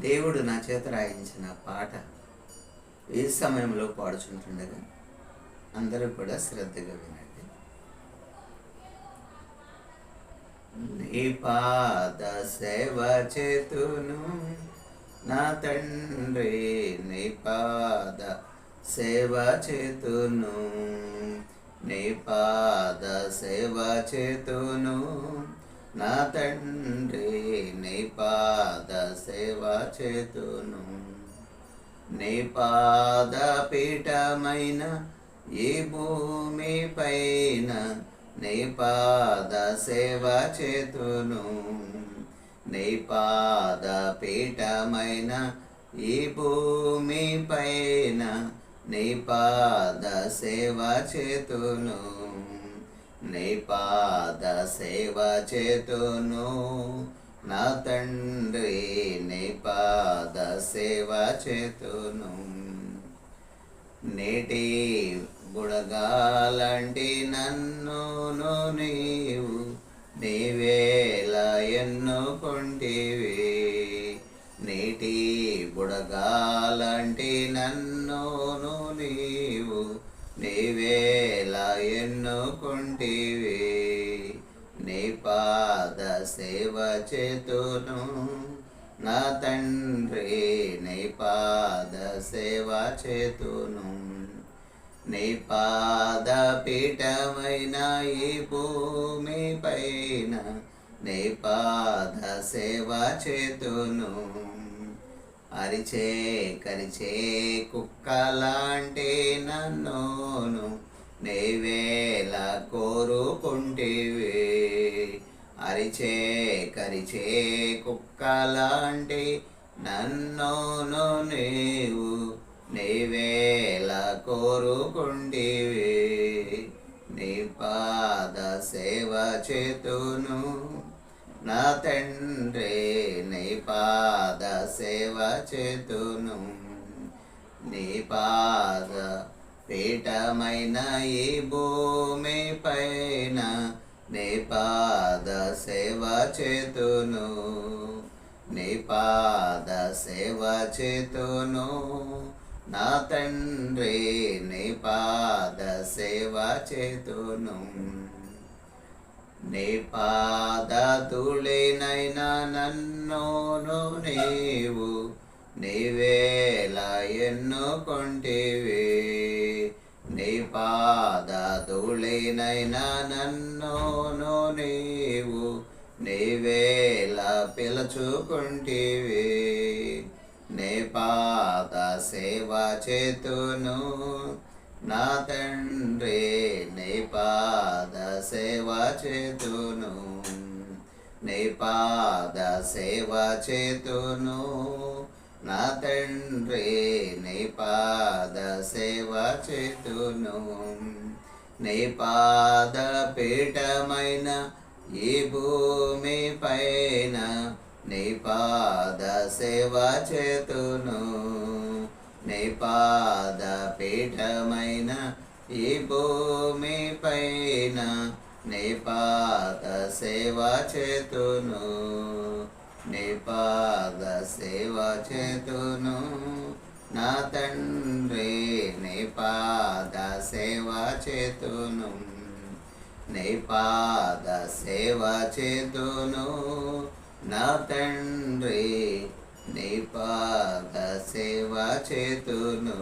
దేవుడు నా చేత రాయించిన పాట ఈ సమయంలో పాడుచుంటుండగా అందరూ కూడా శ్రద్ధగా వినండి. నీ పాద సేవ చేతును నా తండ్రి, నీ పాద సేవ చేతును, నీ పాద సేవ చేతును నా తండ్రి, నీ పాద సేవ చేతును. నీ పాద పీఠమైన ఈ భూమి పైన నీ పాద సేవ చేతును, నీ పాద పీఠమైన ఈ భూమి పైన నీ పాద సేవ చేతును, నీ పాద సేవ చేతును నా తండ్రి, నీ పాద సేవ చేతును. నేటి బుడగాలంటి నన్నును నీవు నీవేళ ఎన్నుకొంటివి, నేటి బుడగాలంటి నన్నును నీవు నీవేళ ఎన్నుకొంటివి, నీ పాద సేవ చేతును నా తండ్రి, నీ పాద సేవ చేతును. నీ పాద పీఠమైన ఈ భూమి పైన నీ పాద సేవ చేతును. అరిచే కరిచే కుక్కలాంటి నన్నును నీవేళ కోరుకుంటివి, అరిచే కరిచే కుక్కలాంటి నన్నును నీవు నీవేళ కోరుకుంటివి, నీ పాద సేవ చేతును నా తండ్రి, నీ పాద సేవ చేతును. నీ పాద పీఠమైన ఈ భూమి పైన నీ పాద సేవ చేతును, నీ పాద సేవ చేతును నా తండ్రి, నీ పాద సేవ చేతును. నీ పాద ధూళినైనా నన్నును నీవు నీవేళ ఎన్నుకొంటివి, నీ పాద ధూళినైనా నన్నును నీవు నీవేళ పిలుచుకుంటివి, నీ పాద సేవ చేతును నా తండ్రి, నీ పాద సేవ చేతును, నీ పాద సేవ చేతును నా తండ్రి, నీ పాద సేవ చేతును. నీ పాద పీఠమైన ఈ భూమి పైన నీ పాద సేవ చేతును, నీ పాద పీఠమైన ఈ భూమి పైన నీ పాద సేవ చేతును, నీ పాద సేవ చేతును నా తండ్రి, నీ పాద సేవ చేతును, నీ పాద సేవ చేతును నా తండ్రి, నీ పాద సేవ చేతును.